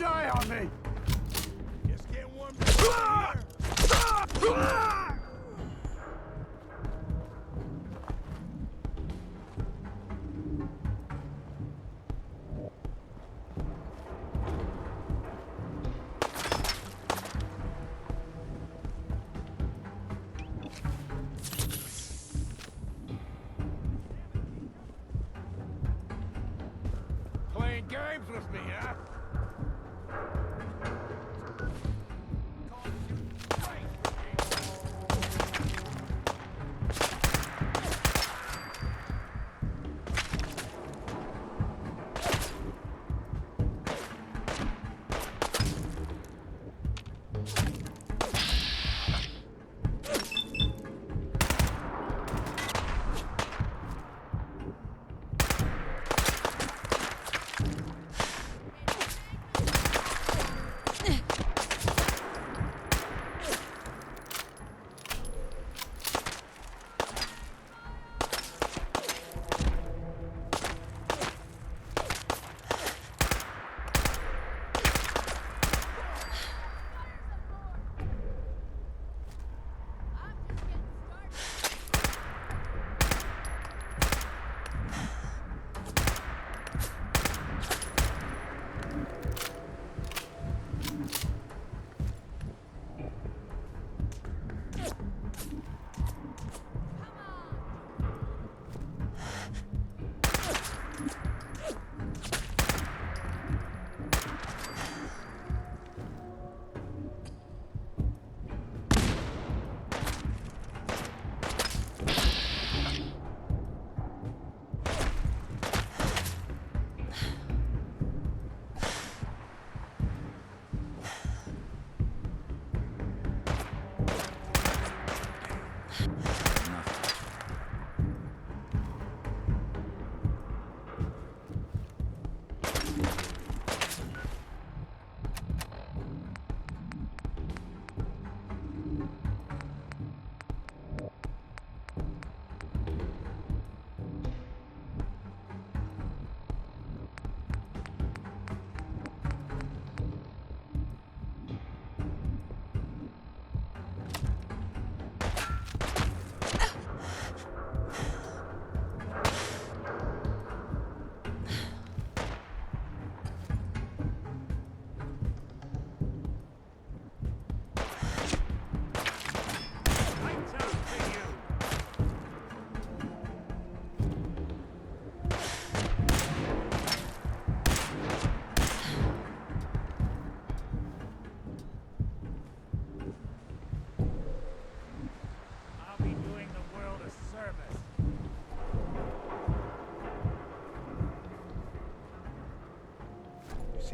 Die on me! Just get one Playing games with me, huh?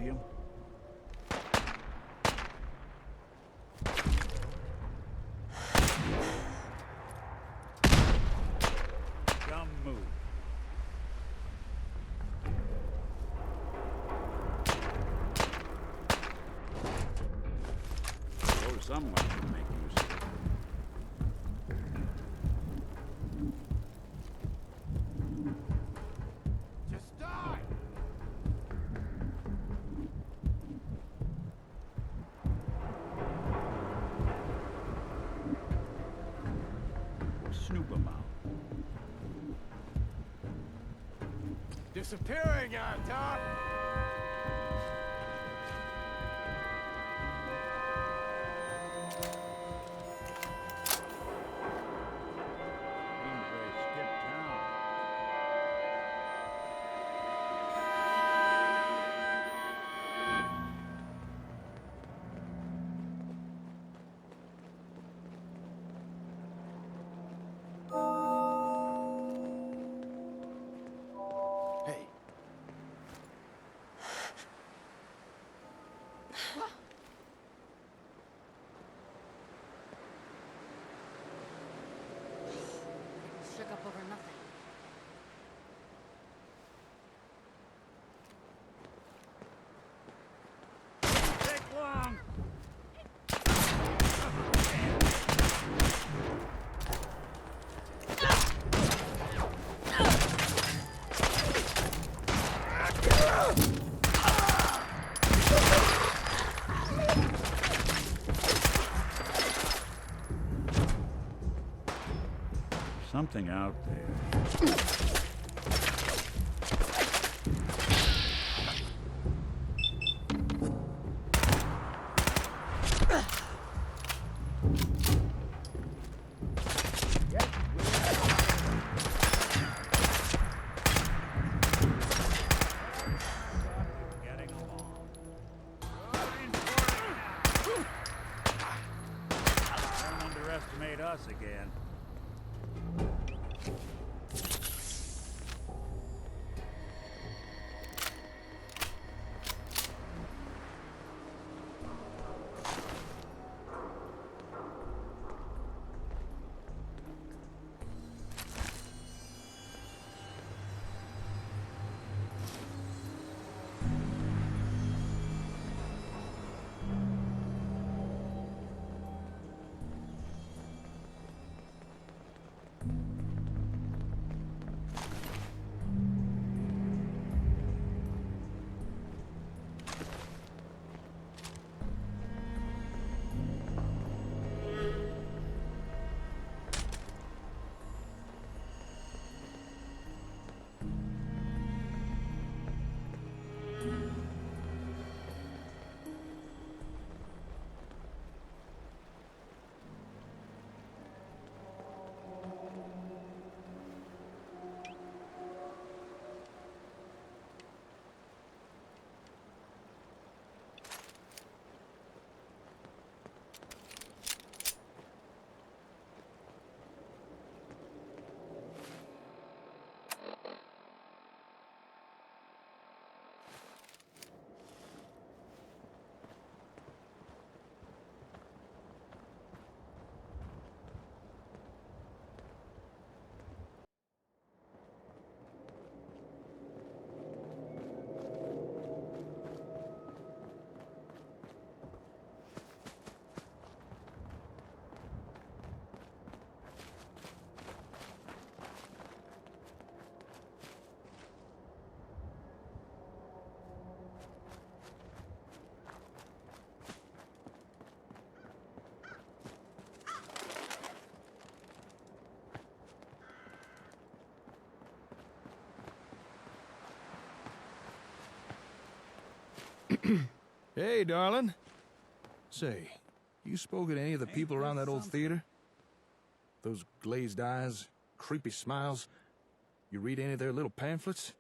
him? Dumb move. Oh, someone can make use of it. Just die! Snoop him out. Disappearing on top! Means they skipped town. Hey. Shook up over nothing. Take long! Something out there. Getting along. Don't underestimate us again. Hey, darling. Say, you spoke to any of the people around that old theater? Those glazed eyes, creepy smiles. You read any of their little pamphlets?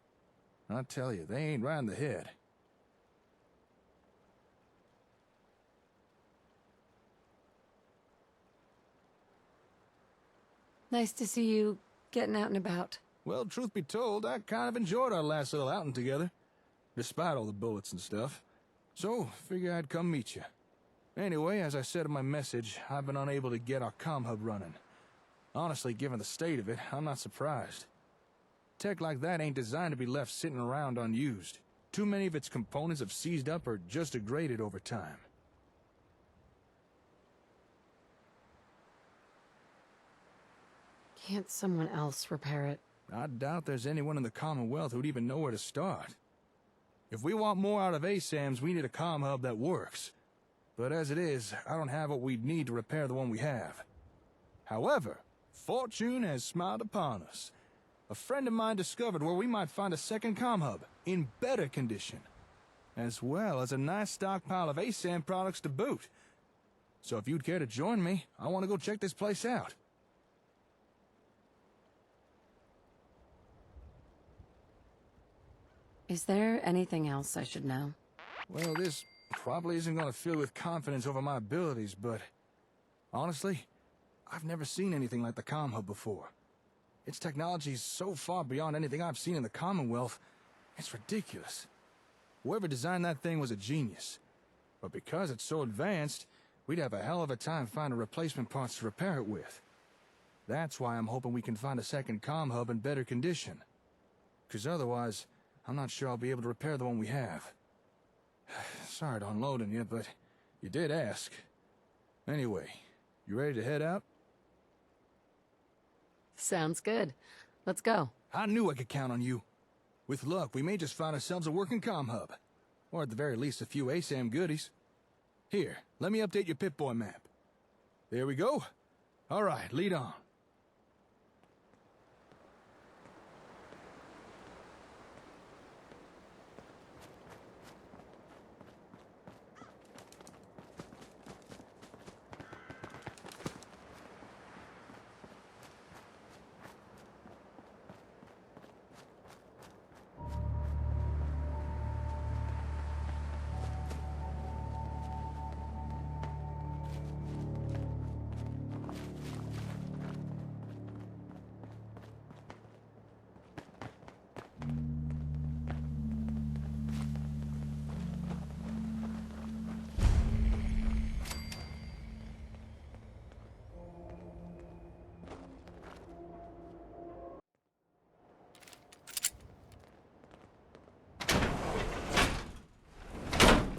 I tell you, they ain't right in the head. Nice to see you getting out and about. Well, truth be told, I kind of enjoyed our last little outing together. Despite all the bullets and stuff. So, figure I'd come meet you. Anyway, as I said in my message, I've been unable to get our comm hub running. Honestly, given the state of it, I'm not surprised. Tech like that ain't designed to be left sitting around unused. Too many of its components have seized up or just degraded over time. Can't someone else repair it? I doubt there's anyone in the Commonwealth who'd even know where to start. If we want more out of ASAMs, we need a comm hub that works. But as it is, I don't have what we'd need to repair the one we have. However, fortune has smiled upon us. A friend of mine discovered where we might find a second comm hub, in better condition. As well as a nice stockpile of ASAM products to boot. So if you'd care to join me, I want to go check this place out. Is there anything else I should know? Well, this probably isn't going to fill with confidence over my abilities, but honestly, I've never seen anything like the comm hub before. Its technology is so far beyond anything I've seen in the Commonwealth, it's ridiculous. Whoever designed that thing was a genius. But because it's so advanced, we'd have a hell of a time finding replacement parts to repair it with. That's why I'm hoping we can find a second comm hub in better condition. 'Cause otherwise, I'm not sure I'll be able to repair the one we have. Sorry to unload on you, but you did ask. Anyway, you ready to head out? Sounds good. Let's go. I knew I could count on you. With luck, we may just find ourselves a working comm hub. Or at the very least, a few ASAM goodies. Here, let me update your Pip-Boy map. There we go. All right, lead on.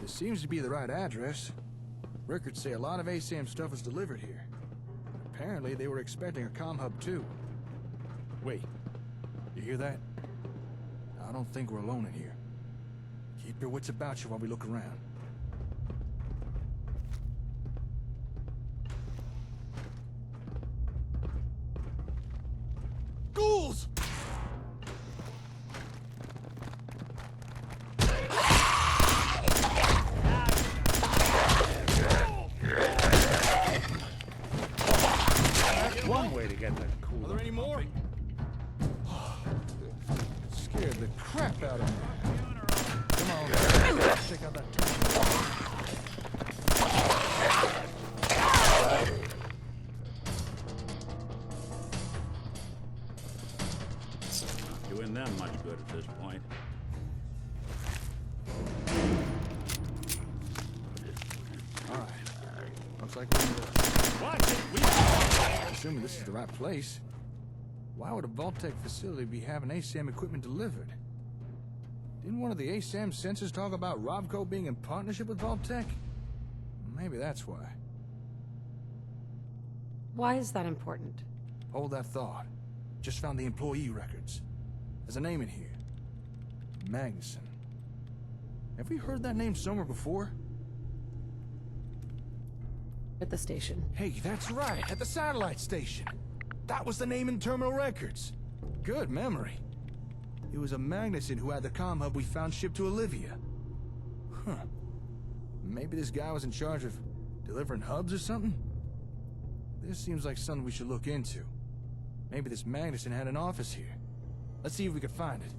This seems to be the right address. Records say a lot of ASAM stuff was delivered here. Apparently, they were expecting a comm hub too. Wait, you hear that? I don't think we're alone in here. Keep your wits about you while we look around. Ghouls! One way to get that cool. Are there any more? Scared the crap out of me. Come on, let's check out that turret. Doing them much good at this point. All right. Looks like we're in the... Watch it! Assuming this is the right place, why would a Vault-Tec facility be having ASAM equipment delivered? Didn't one of the ASAM sensors talk about Robco being in partnership with Vault-Tec? Maybe that's why. Why is that important? Hold that thought. Just found the employee records. There's a name in here. Magnuson. Have we heard that name somewhere before? At the station. Hey, that's right, at the satellite station. That was the name in terminal records. Good memory. It was a Magnuson who had the comm hub we found shipped to Olivia. Huh. Maybe this guy was in charge of delivering hubs or something? This seems like something we should look into. Maybe this Magnuson had an office here. Let's see if we can find it.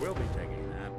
We'll be taking that.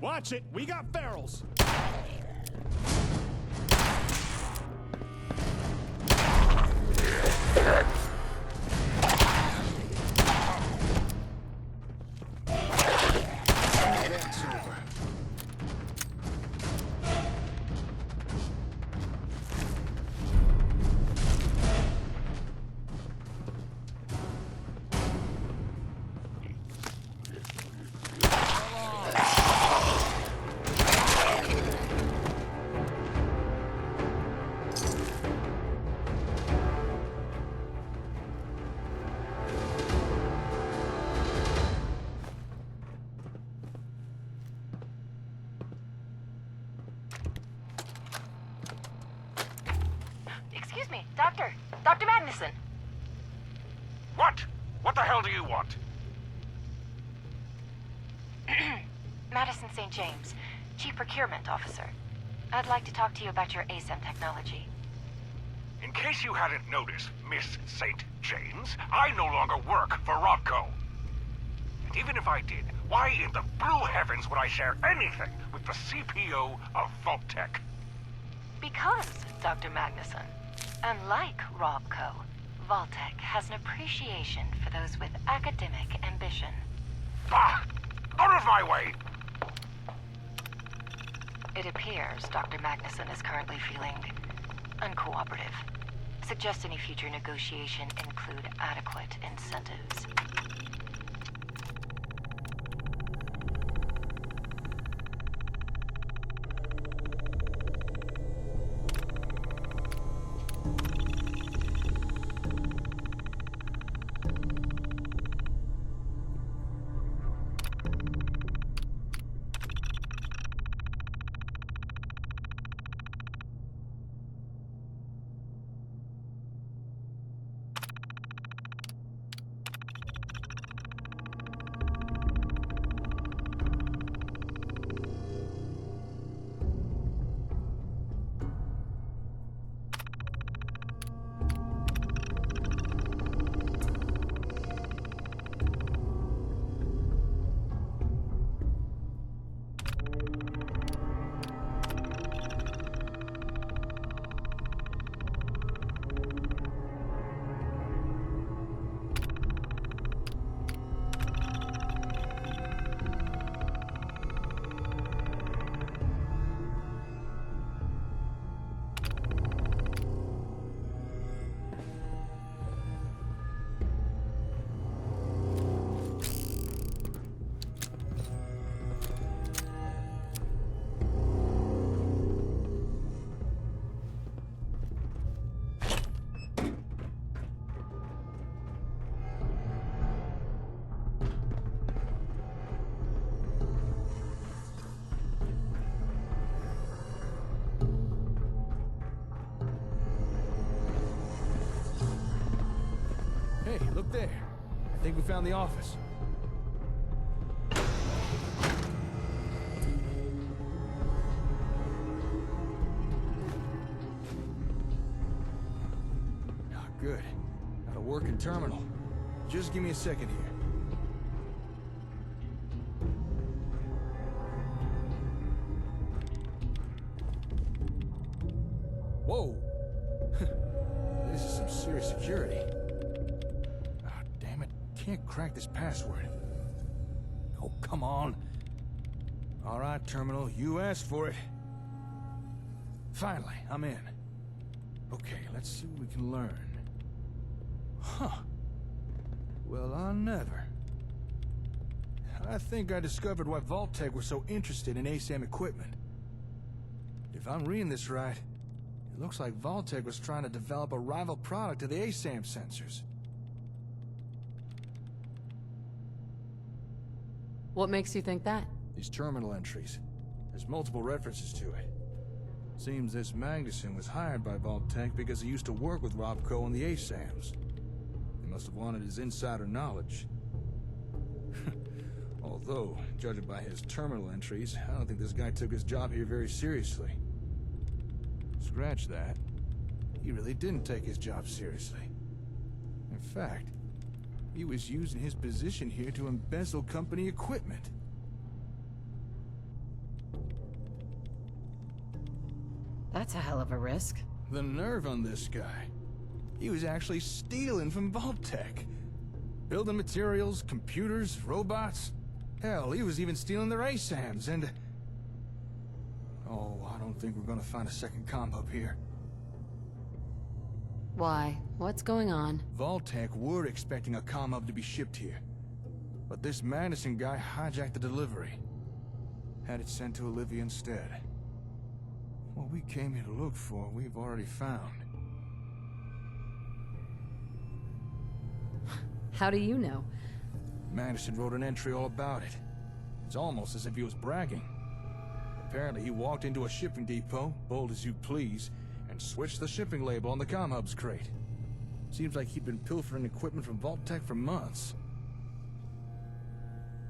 Watch it, we got ferals. That's over. Excuse me, Doctor. Dr. Magnuson. What? What the hell do you want? Madison St. James, Chief Procurement Officer. I'd like to talk to you about your ASEM technology. In case you hadn't noticed, Miss St. James, I no longer work for Robco. And even if I did, why in the blue heavens would I share anything with the CPO of Vault-Tec? Because, Dr. Magnuson, unlike Robco, Vault-Tec has an appreciation for those with academic ambition. Ah! Out of my way! It appears Dr. Magnuson is currently feeling uncooperative. Suggest any future negotiation include adequate incentives. Hey, look there. I think we found the office. Ah, good. Got a working terminal. Just give me a second here. Whoa! This is some serious security. Can't crack this password. Oh, come on. All right, terminal, you asked for it. Finally, I'm in. Okay, let's see what we can learn. Huh. Well, I never. I think I discovered why Vault-Tec were so interested in ASAM equipment. If I'm reading this right, it looks like Vault-Tec was trying to develop a rival product to the ASAM sensors. What makes you think that? These terminal entries. There's multiple references to it. Seems this Magnuson was hired by Vault-Tec because he used to work with Robco on the ASAMs. They must have wanted his insider knowledge. Although, judging by his terminal entries, I don't think this guy took his job here very seriously. Scratch that. He really didn't take his job seriously. In fact, he was using his position here to embezzle company equipment. That's a hell of a risk. The nerve on this guy. He was actually stealing from Vault-Tec. Building materials, computers, robots. Hell, he was even stealing their ASAMs and... Oh, I don't think we're gonna find a second comm hub here. Why? What's going on? Vault-Tec were expecting a comm hub to be shipped here. But this Madison guy hijacked the delivery. Had it sent to Olivia instead. What we came here to look for, we've already found. How do you know? Madison wrote an entry all about it. It's almost as if he was bragging. Apparently he walked into a shipping depot, bold as you please, and switched the shipping label on the comm hub's crate. Seems like he'd been pilfering equipment from Vault-Tec for months.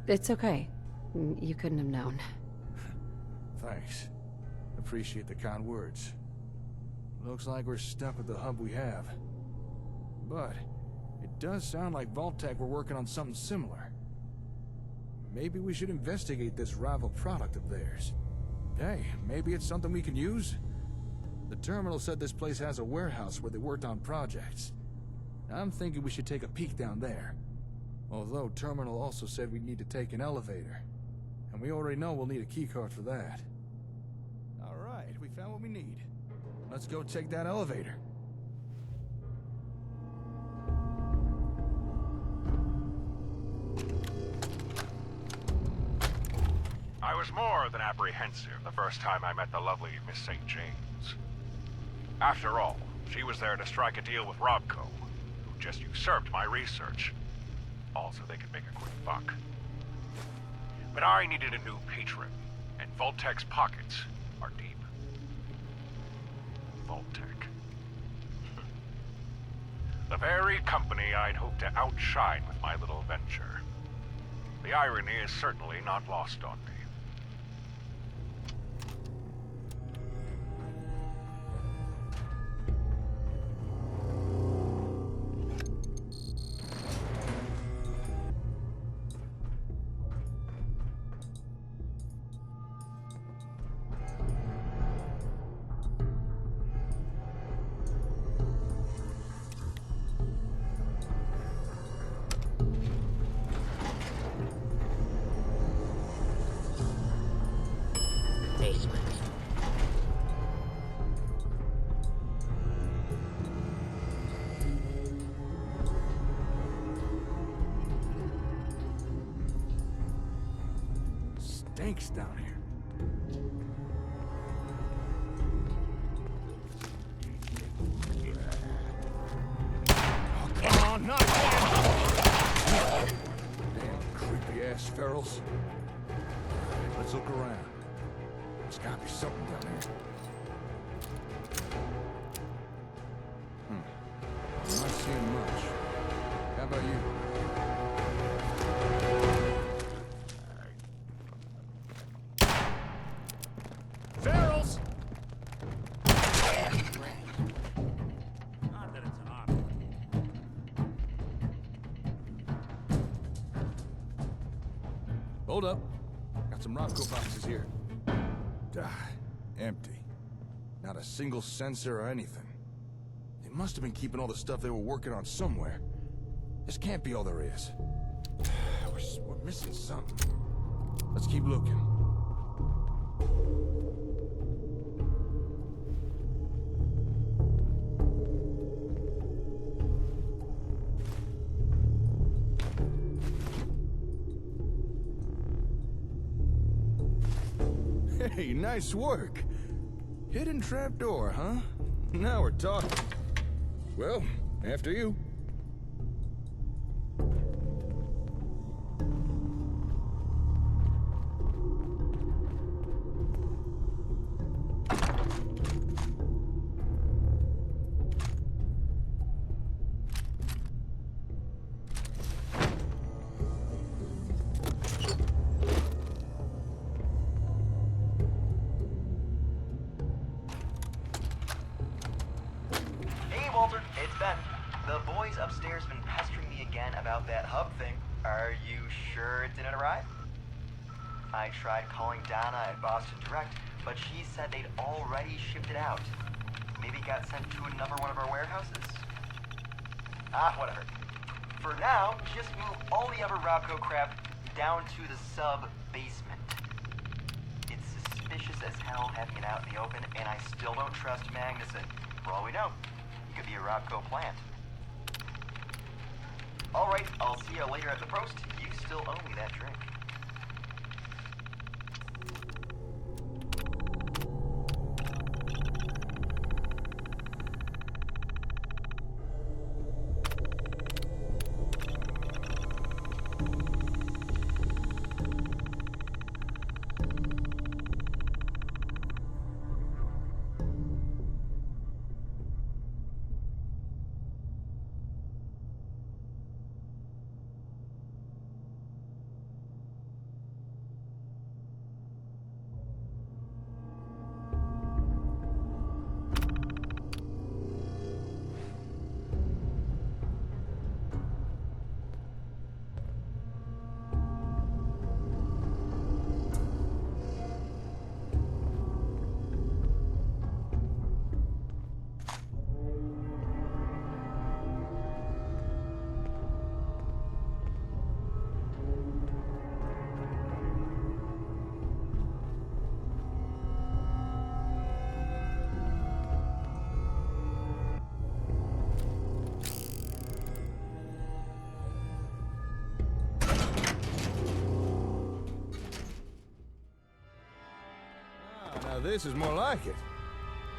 It's okay. You couldn't have known. Thanks. Appreciate the kind words. Looks like we're stuck with the hub we have. But it does sound like Vault-Tec were working on something similar. Maybe we should investigate this rival product of theirs. Hey, maybe it's something we can use? The terminal said this place has a warehouse where they worked on projects. I'm thinking we should take a peek down there. Although terminal also said we'd need to take an elevator. And we already know we'll need a keycard for that. Alright, we found what we need. Let's go take that elevator. I was more than apprehensive the first time I met the lovely Miss St. James. After all, she was there to strike a deal with Robco, who just usurped my research. All so they could make a quick buck. But I needed a new patron, and Vault-Tec's pockets are deep. Vault-Tec. The very company I'd hoped to outshine with my little venture. The irony is certainly not lost on me. Basement. Stinks down here. Oh, come on, not again! Damn creepy-ass ferals. Let's look around. There's gotta be something down here. I'm not seeing much. How about you? Ferals! Not that it's an option. Hold up. Got some Robco boxes here. Empty. Not a single sensor or anything. They must have been keeping all the stuff they were working on somewhere. This can't be all there is. We're missing something. Let's keep looking. Hey, nice work. Hidden trapdoor, huh? Now we're talking. Well, after you. Walter, it's Ben. The boys upstairs have been pestering me again about that hub thing. Are you sure it didn't arrive? I tried calling Donna at Boston Direct, but she said they'd already shipped it out. Maybe it got sent to another one of our warehouses? Whatever. For now, just move all the other Robco crap down to the sub-basement. It's suspicious as hell having it out in the open, and I still don't trust Magnuson. For all we know, he could be a Robco plant. Alright, I'll see you later at the Prost. You still owe me that drink. Now this is more like it.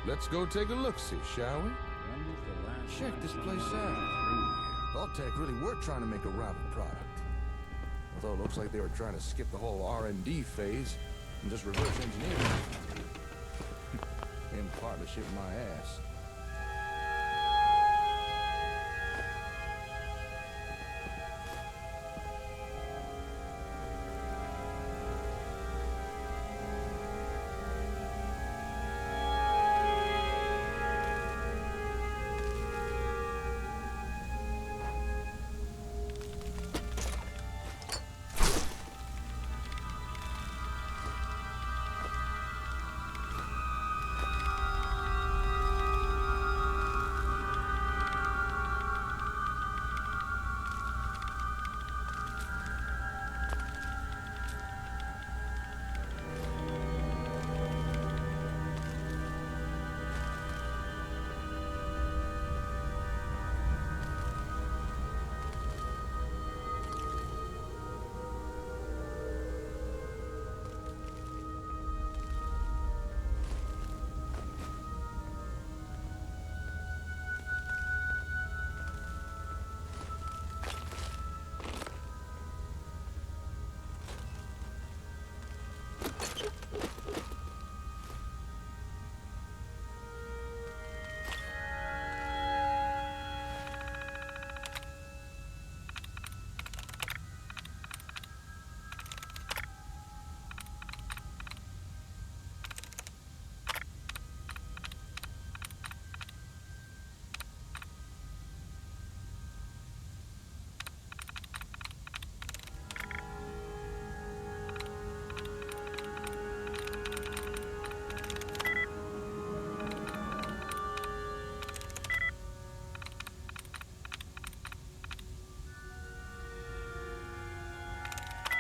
Let's go take a look-see, shall we? When was the last Check time this someone place came out. through here? Vault-Tec really were trying to make a rival product. Although it looks like they were trying to skip the whole R&D phase and just reverse engineering. In partnership with my ass.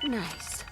Nice.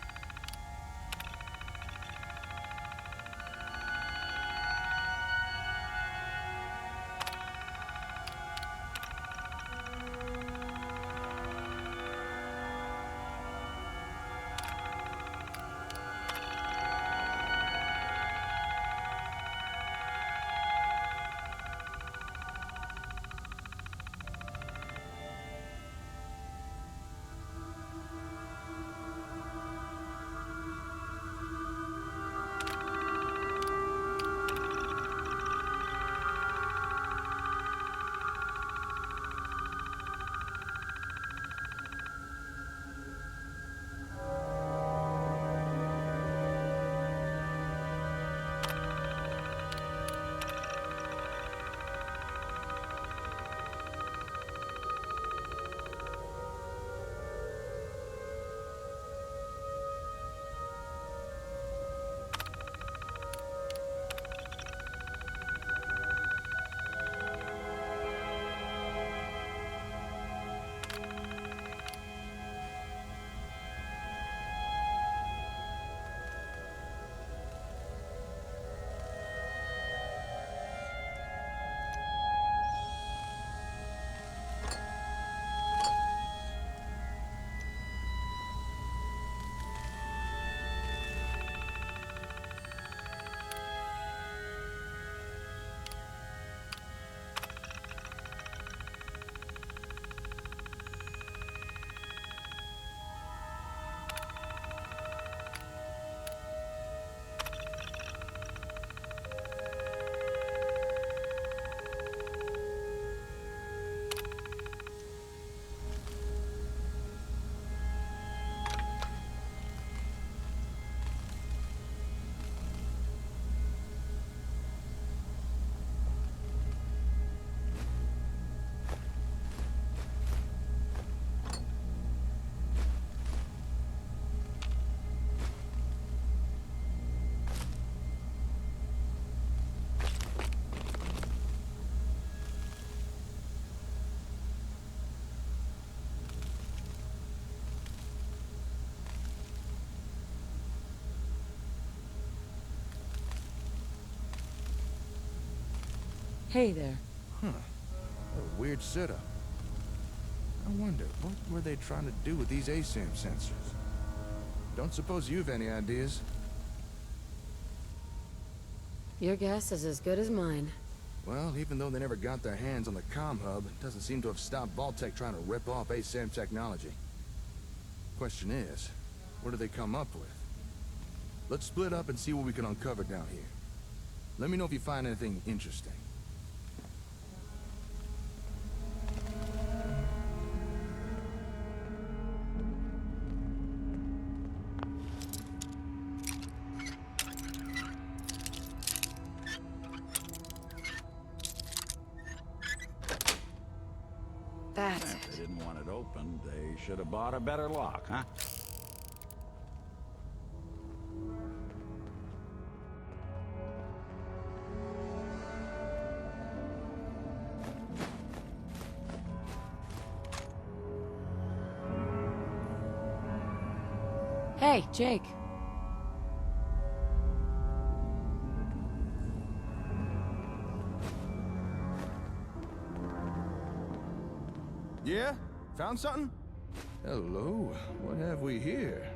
Hey there. What a weird setup. I wonder, what were they trying to do with these ASAM sensors? Don't suppose you've any ideas? Your guess is as good as mine. Well, even though they never got their hands on the comm hub, it doesn't seem to have stopped Vault-Tec trying to rip off ASAM technology. Question is, what do they come up with? Let's split up and see what we can uncover down here. Let me know if you find anything interesting. That's If it. they didn't want it opened, they should have bought a better lock, huh? Hey, Jake. Yeah? Found something? Hello, what have we here?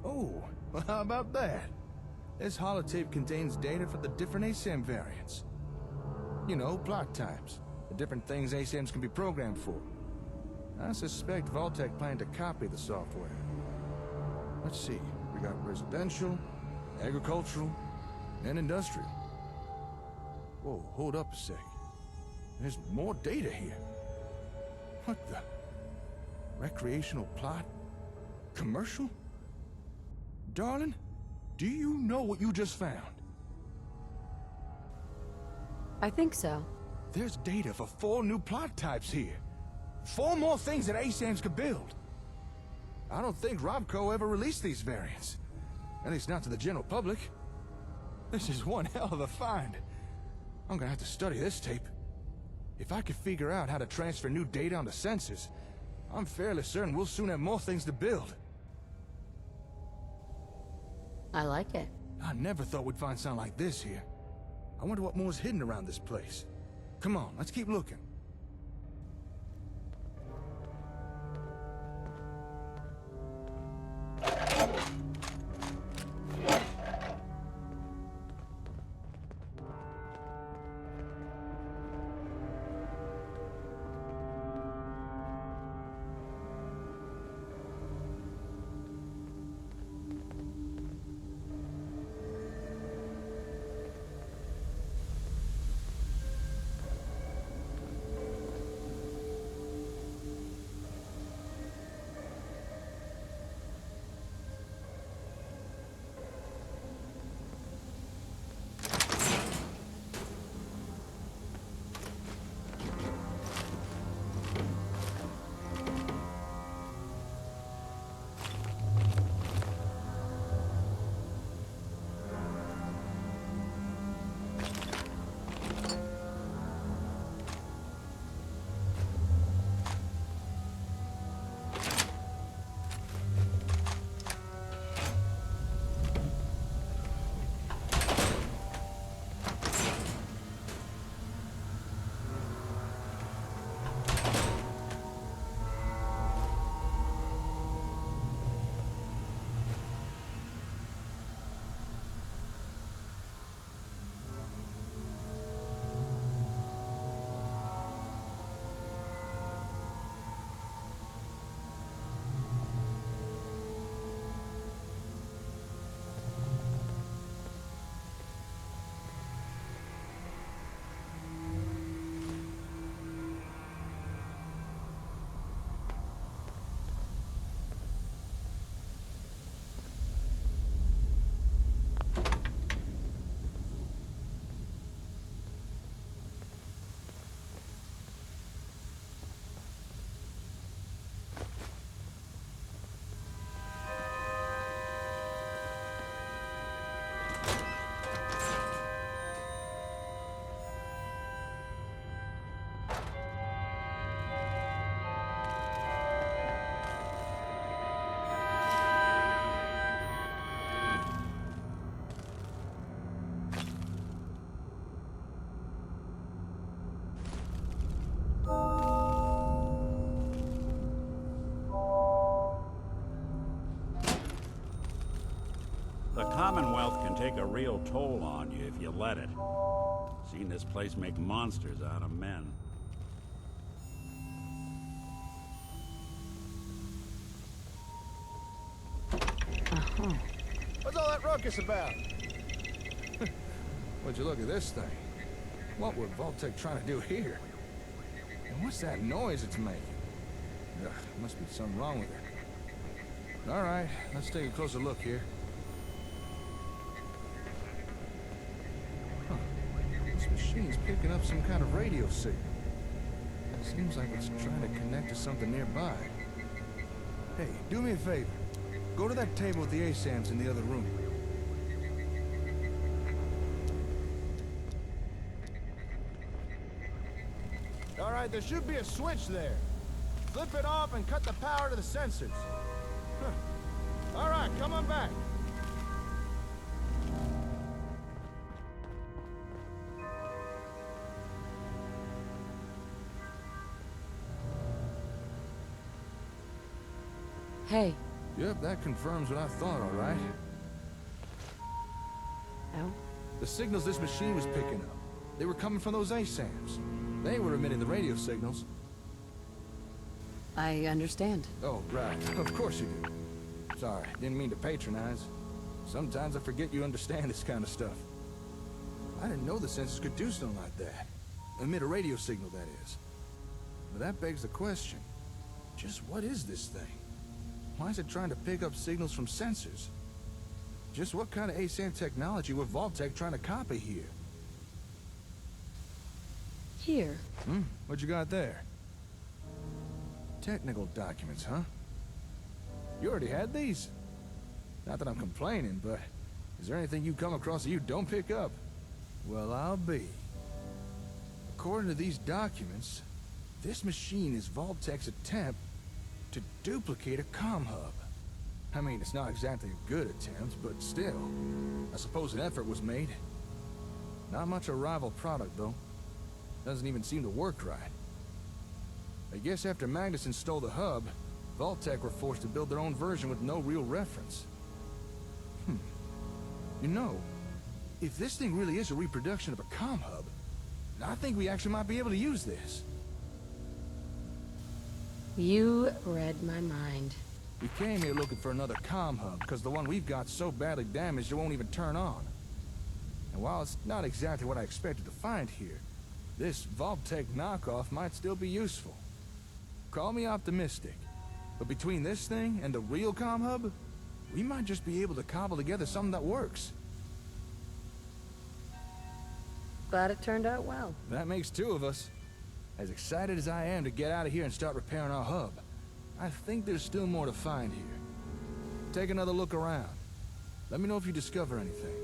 Oh, well, how about that? This holotape contains data for the different ASAM variants. You know, plot types, the different things ASAMs can be programmed for. I suspect Vault-Tec planned to copy the software. Let's see, we got residential, agricultural, and industrial. Whoa, hold up a sec. There's more data here. What the? Recreational plot? Commercial? Darling, do you know what you just found? I think so. There's data for 4 new plot types here. 4 more things that ASAMs could build. I don't think Robco ever released these variants. At least not to the general public. This is one hell of a find. I'm gonna have to study this tape. If I could figure out how to transfer new data onto sensors, I'm fairly certain we'll soon have more things to build. I like it. I never thought we'd find something like this here. I wonder what more's hidden around this place. Come on, let's keep looking. Commonwealth can take a real toll on you if you let it. Seen this place make monsters out of men. What's all that ruckus about? Would you look at this thing? What would Vault-Tec trying to do here? And what's that noise it's making? Ugh, must be something wrong with it. All right, let's take a closer look here. Huh. This machine's picking up some kind of radio signal. Seems like it's trying to connect to something nearby. Hey, do me a favor. Go to that table with the ASAMs in the other room. All right, there should be a switch there. Flip it off and cut the power to the sensors. Huh. All right, come on back. Hey. Yep, that confirms what I thought, all right. Oh? The signals this machine was picking up, they were coming from those ASAMs. They were emitting the radio signals. I understand. Oh, right. Of course you do. Sorry, didn't mean to patronize. Sometimes I forget you understand this kind of stuff. I didn't know the sensors could do something like that. Emit a radio signal, that is. But that begs the question. Just what is this thing? Why is it trying to pick up signals from sensors? Just what kind of ASAM technology were Vault-Tec trying to copy here? Here. What you got there? Technical documents, huh? You already had these? Not that I'm complaining, but is there anything you come across that you don't pick up? Well, I'll be. According to these documents, this machine is Vault-Tec's attempt to duplicate a comm hub. I mean, it's not exactly a good attempt, but still, I suppose an effort was made. Not much a rival product, though. Doesn't even seem to work right. I guess after Magnuson stole the hub, Vault-Tec were forced to build their own version with no real reference. You know, if this thing really is a reproduction of a comm hub, I think we actually might be able to use this. You read my mind. We came here looking for another comm hub because the one we've got's so badly damaged it won't even turn on. And while it's not exactly what I expected to find here, this Vault-Tec knockoff might still be useful. Call me optimistic, but between this thing and the real comm hub, we might just be able to cobble together something that works. Glad it turned out well. That makes two of us. As excited as I am to get out of here and start repairing our hub, I think there's still more to find here. Take another look around. Let me know if you discover anything.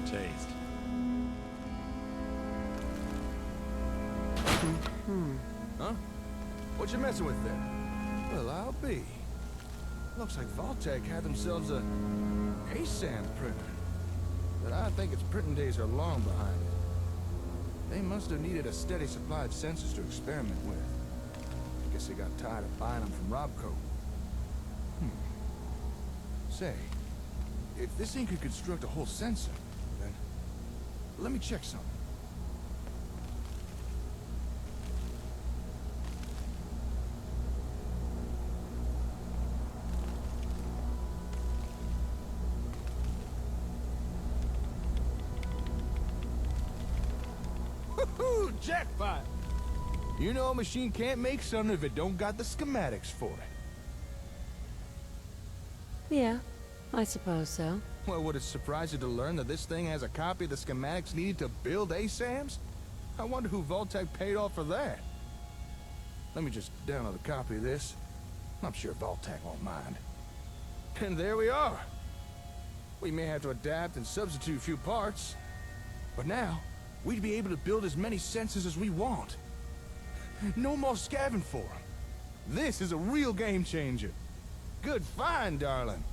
Taste. Huh? What you messing with there? Well, I'll be. Looks like Vault-Tec had themselves a ASAM printer. But I think its printing days are long behind it. They must have needed a steady supply of sensors to experiment with. I guess they got tired of buying them from Robco. Say, if this thing could construct a whole sensor, then let me check something. Woohoo! Jackpot! You know a machine can't make something if it don't got the schematics for it. Yeah, I suppose so. Well, would it surprise you to learn that this thing has a copy of the schematics needed to build ASAMs? I wonder who Vault-Tec paid off for that. Let me just download a copy of this. I'm sure Vault-Tec won't mind. And there we are. We may have to adapt and substitute a few parts, but now we'd be able to build as many sensors as we want. No more scavenging for them. This is a real game changer. Good find, darling.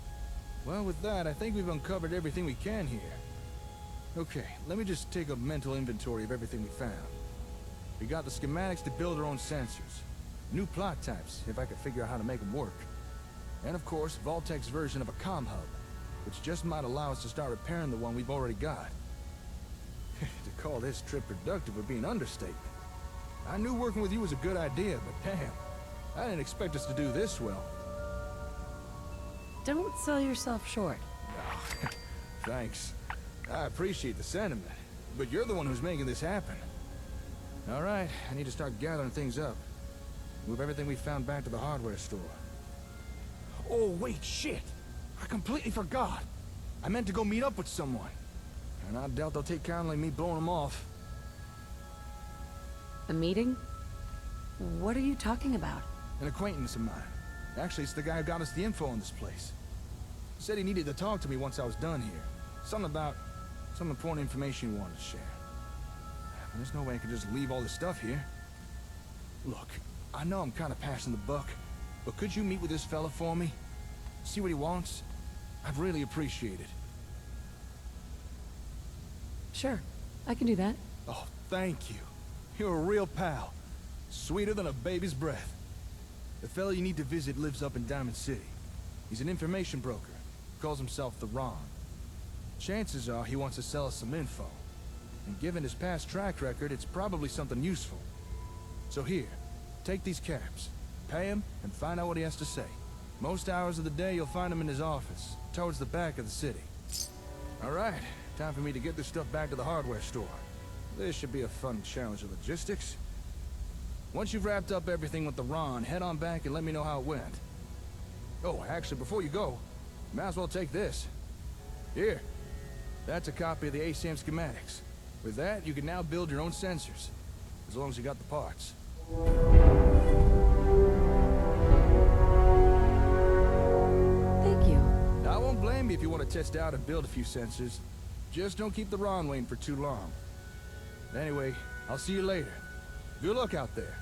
Well, with that, I think we've uncovered everything we can here. Okay, let me just take a mental inventory of everything we found. We got the schematics to build our own sensors. New plot types, if I could figure out how to make them work. And of course, Vault-Tec's version of a comm hub, which just might allow us to start repairing the one we've already got. To call this trip productive would be an understatement. I knew working with you was a good idea, but damn, I didn't expect us to do this well. Don't sell yourself short. Thanks. I appreciate the sentiment, but you're the one who's making this happen. All right, I need to start gathering things up. Move everything we found back to the hardware store. Oh, wait, shit! I completely forgot. I meant to go meet up with someone. And I doubt they'll take kindly me blowing them off. A meeting? What are you talking about? An acquaintance of mine. Actually, it's the guy who got us the info on this place. He said he needed to talk to me once I was done here. Something about some important information he wanted to share. But there's no way I can just leave all this stuff here. Look, I know I'm kind of passing the buck, but could you meet with this fella for me? See what he wants? I'd really appreciate it. Sure, I can do that. Oh, thank you. You're a real pal. Sweeter than a baby's breath. The fella you need to visit lives up in Diamond City. He's an information broker. Calls himself the Ron. Chances are he wants to sell us some info. And given his past track record, it's probably something useful. So here, take these caps. Pay him and find out what he has to say. Most hours of the day you'll find him in his office, towards the back of the city. All right, time for me to get this stuff back to the hardware store. This should be a fun challenge of logistics. Once you've wrapped up everything with the Ron, head on back and let me know how it went. Oh, actually, before you go, you might as well take this. Here. That's a copy of the ASAM schematics. With that, you can now build your own sensors, as long as you got the parts. Thank you. I won't blame you if you want to test out and build a few sensors. Just don't keep the Ron waiting for too long. Anyway, I'll see you later. Good luck out there.